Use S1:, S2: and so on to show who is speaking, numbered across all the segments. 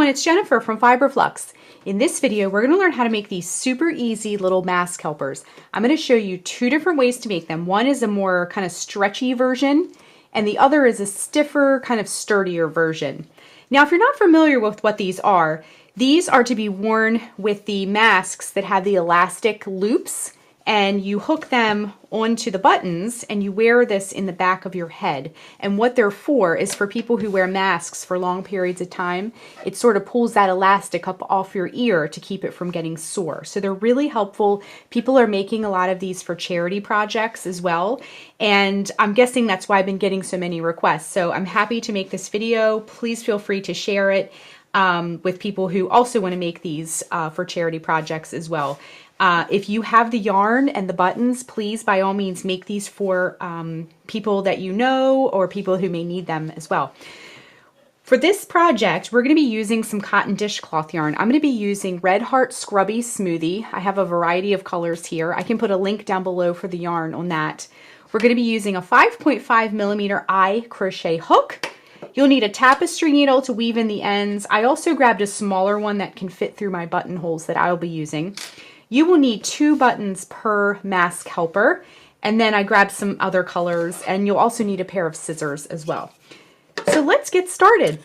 S1: everyone, it's Jennifer from Flux. In this video, we're going to learn how to make these super easy little mask helpers. I'm going to show you two different ways to make them. One is a more kind of stretchy version, and the other is a stiffer, kind of sturdier version. Now, if you're not familiar with what these are to be worn with the masks that have the elastic loops, and you hook them onto the buttons and you wear this in the back of your head. And what they're for is for people who wear masks for long periods of time. It sort of pulls that elastic up off your ear to keep it from getting sore. So they're really helpful. People are making a lot of these for charity projects as well. And I'm guessing that's why I've been getting so many requests. So I'm happy to make this video. Please feel free to share it with people who also want to make these for charity projects as well. If you have the yarn and the buttons, please, by all means, make these for people that you know or people who may need them as well. For this project, we're going to be using some cotton dishcloth yarn. I'm going to be using Red Heart Scrubby Smoothie. I have a variety of colors here. I can put a link down below for the yarn on that. We're going to be using a 5.5 millimeter eye crochet hook. You'll need a tapestry needle to weave in the ends. I also grabbed a smaller one that can fit through my buttonholes that I'll be using. You will need 2 buttons per mask helper, and then I grabbed some other colors, and you'll also need a pair of scissors as well. So let's get started.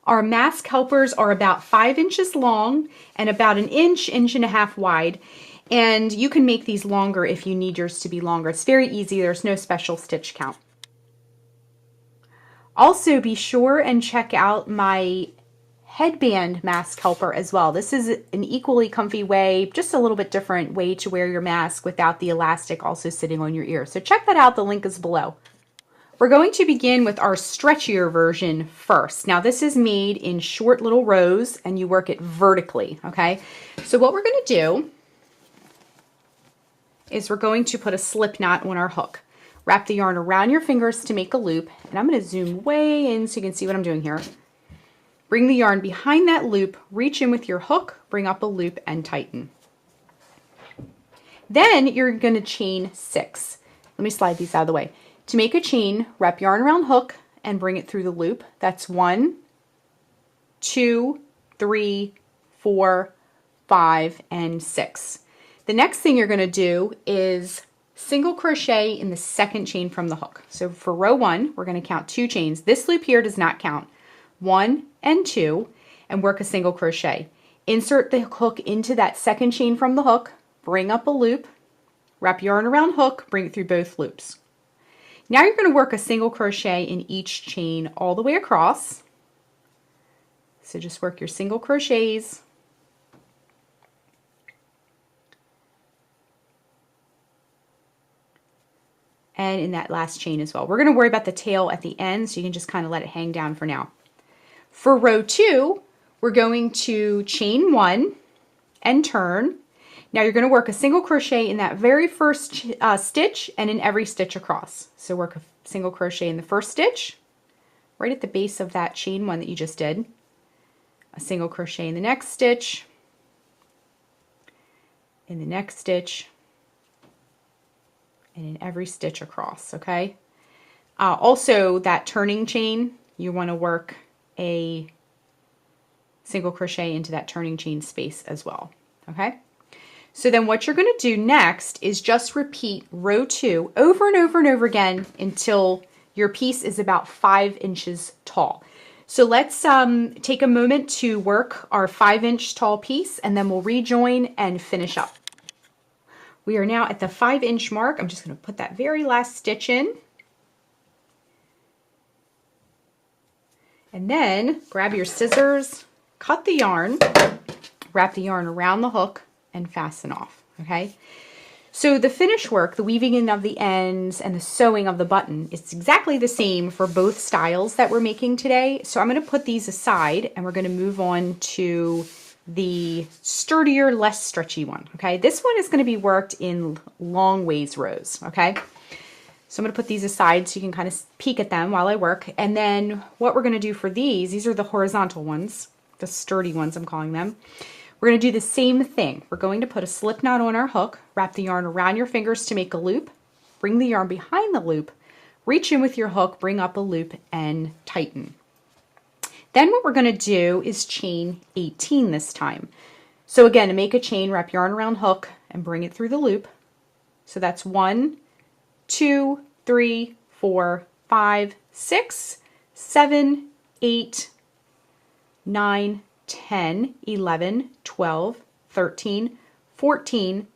S1: Our mask helpers are about 5 inches long and about an inch, inch and a half wide, and you can make these longer if you need yours to be longer. It's very easy. There's no special stitch count. Also, be sure and check out my headband mask helper as well. This is an equally comfy way, just a little bit different way to wear your mask without the elastic also sitting on your ear. So check that out. The link is below. We're going to begin with our stretchier version first. Now this is made in short little rows and you work it vertically, okay? So what we're going to do is we're going to put a slip knot on our hook. Wrap the yarn around your fingers to make a loop, and I'm going to zoom way in so you can see what I'm doing here. Bring the yarn behind that loop, reach in with your hook, bring up a loop, and tighten. Then you're going to chain 6. Let me slide these out of the way. To make a chain, wrap yarn around hook and bring it through the loop. That's 1, 2, 3, 4, 5, and 6. The next thing you're going to do is single crochet in the second chain from the hook. So for row 1, we're going to count 2 chains. This loop here does not count. 1 and 2, and work a single crochet. Insert the hook into that second chain from the hook, bring up a loop, wrap yarn around hook, bring it through both loops. Now you're going to work a single crochet in each chain all the way across. So just work your single crochets. And in that last chain as well. We're going to worry about the tail at the end, so you can just kind of let it hang down for now. For row 2, we're going to chain 1 and turn. Now you're going to work a single crochet in that very first stitch and in every stitch across. So work a single crochet in the first stitch, right at the base of that chain 1 that you just did. A single crochet in the next stitch, in the next stitch, and in every stitch across, okay? Also, that turning chain, you want to work a single crochet into that turning chain space as well, okay? So then what you're going to do next is just repeat row 2 over and over and over again until your piece is about 5 inches tall. So let's take a moment to work our 5-inch tall piece, and then we'll rejoin and finish up. We are now at the 5-inch mark. I'm just going to put that very last stitch in. And then grab your scissors, cut the yarn, wrap the yarn around the hook, and fasten off, okay? So the finish work, the weaving in of the ends and the sewing of the button, is exactly the same for both styles that we're making today. So I'm going to put these aside and we're going to move on to the sturdier, less stretchy one, okay? This one is going to be worked in long ways rows, okay? So I'm going to put these aside so you can kind of peek at them while I work. And then what we're going to do for these are the horizontal ones, the sturdy ones I'm calling them. We're going to do the same thing. We're going to put a slip knot on our hook, wrap the yarn around your fingers to make a loop, bring the yarn behind the loop, reach in with your hook, bring up a loop, and tighten. Then what we're going to do is chain 18 this time. So again, to make a chain, wrap yarn around hook and bring it through the loop. So that's 1, 2, 3, 4, 5, 6, 7, 8, 9, 10, 11, 12, 13, 14,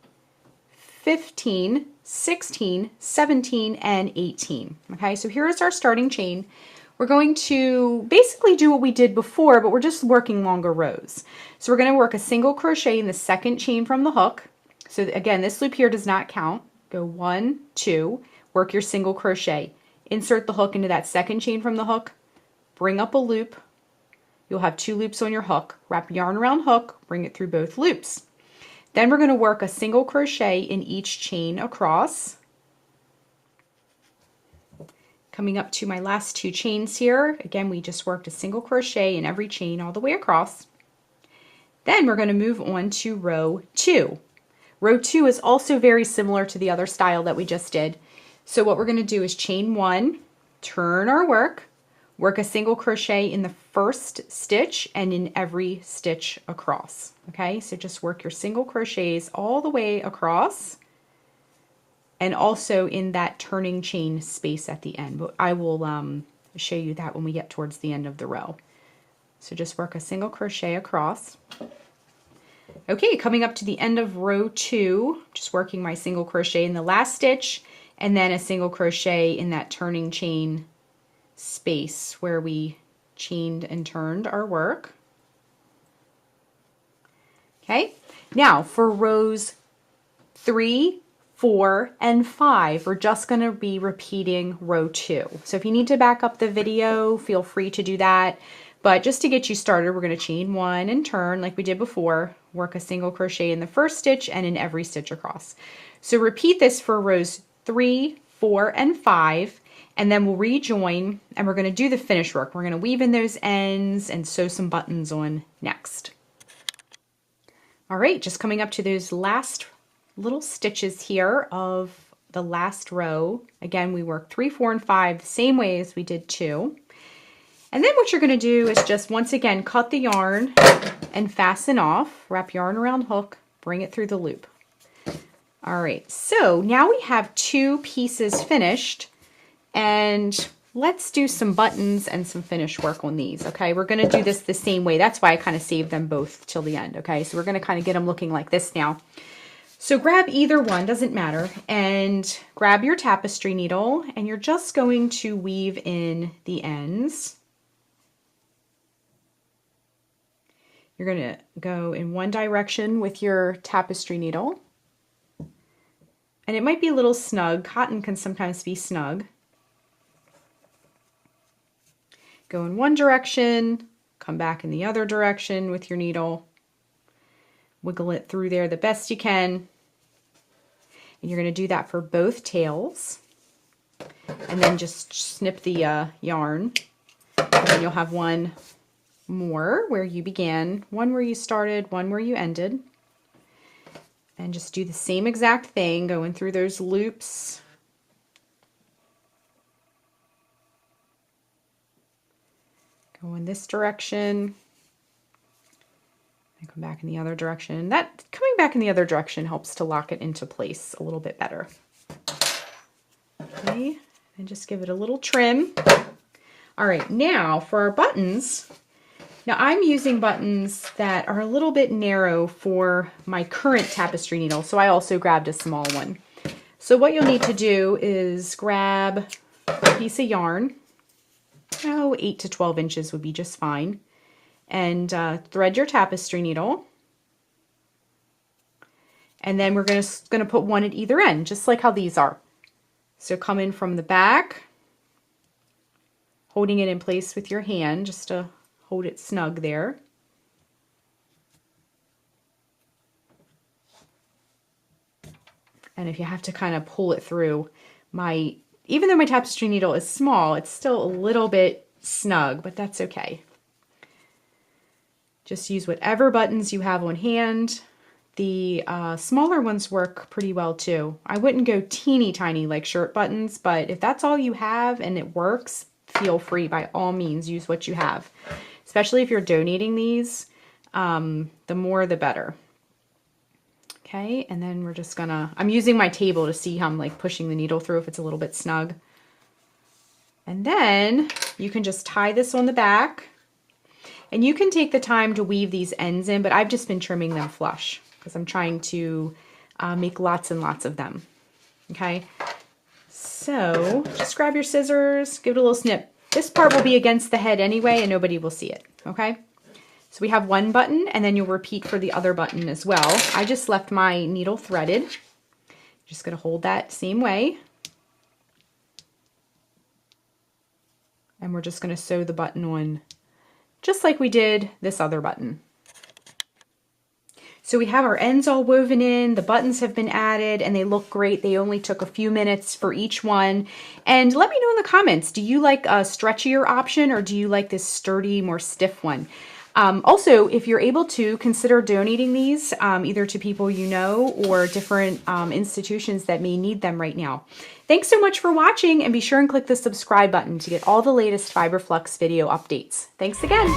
S1: 15, 16, 17, and 18. Okay, so here is our starting chain. We're going to basically do what we did before, but we're just working longer rows. So we're going to work a single crochet in the second chain from the hook. So again, this loop here does not count. Go 1, 2, work your single crochet. Insert the hook into that second chain from the hook, bring up a loop. You'll have 2 loops on your hook. Wrap yarn around hook, bring it through both loops. Then we're going to work a single crochet in each chain across. Coming up to my last 2 chains here, again we just worked a single crochet in every chain all the way across. Then we're going to move on to row 2. Row 2 is also very similar to the other style that we just did. So what we're going to do is chain 1, turn our work a single crochet in the first stitch and in every stitch across. Okay, so just work your single crochets all the way across and also in that turning chain space at the end. But I will show you that when we get towards the end of the row. So just work a single crochet across. Okay, coming up to the end of row 2, just working my single crochet in the last stitch and then a single crochet in that turning chain space where we chained and turned our work. Okay, now for rows 3, 4, and 5, we're just going to be repeating row 2. So if you need to back up the video, feel free to do that. But just to get you started, we're going to chain 1 and turn like we did before, work a single crochet in the first stitch and in every stitch across. So repeat this for rows 3, 4, and 5, and then we'll rejoin and we're going to do the finish work. We're going to weave in those ends and sew some buttons on next. All right, just coming up to those last little stitches here of the last row. Again, we work 3, 4, and 5 the same way as we did 2. And then what you're going to do is just once again cut the yarn and fasten off, wrap yarn around hook, bring it through the loop. All right, so now we have 2 pieces finished, and let's do some buttons and some finish work on these. Okay, we're going to do this the same way. That's why I kind of saved them both till the end. Okay, so we're going to kind of get them looking like this now. So grab either one, doesn't matter, and grab your tapestry needle, and you're just going to weave in the ends. You're going to go in one direction with your tapestry needle. And it might be a little snug. Cotton can sometimes be snug. Go in one direction, come back in the other direction with your needle. Wiggle it through there the best you can. And you're going to do that for both tails. And then just snip the yarn. And then you'll have one more where you began, one where you started, one where you ended. And just do the same exact thing, going through those loops. Go in this direction. And come back in the other direction. That coming back in the other direction helps to lock it into place a little bit better. Okay, and just give it a little trim. All right, now for our buttons. Now I'm using buttons that are a little bit narrow for my current tapestry needle, so I also grabbed a small one. So what you'll need to do is grab a piece of yarn, 8 to 12 inches would be just fine, and thread your tapestry needle. And then we're going to put one at either end, just like how these are. So come in from the back, holding it in place with your hand, just to hold it snug there. And if you have to kind of pull it through, even though my tapestry needle is small, it's still a little bit snug, but that's okay. Just use whatever buttons you have on hand. The smaller ones work pretty well too. I wouldn't go teeny tiny like shirt buttons, but if that's all you have and it works, feel free by all means, use what you have. especially if you're donating these, the more the better. Okay, and then we're just gonna, I'm using my table to see how I'm like pushing the needle through if it's a little bit snug. And then you can just tie this on the back, and you can take the time to weave these ends in, but I've just been trimming them flush because I'm trying to make lots and lots of them. Okay, so just grab your scissors, give it a little snip. This part will be against the head anyway and nobody will see it. Okay, so we have one button, and then you'll repeat for the other button as well. I just left my needle threaded. Just gonna hold that same way. And we're just gonna sew the button on just like we did this other button. So we have our ends all woven in, the buttons have been added, and they look great. They only took a few minutes for each one. And let me know in the comments, do you like a stretchier option or do you like this sturdy, more stiff one? Also, if you're able to, consider donating these either to people you know or different institutions that may need them right now. Thanks so much for watching, and be sure and click the subscribe button to get all the latest Fiber Flux video updates. Thanks again.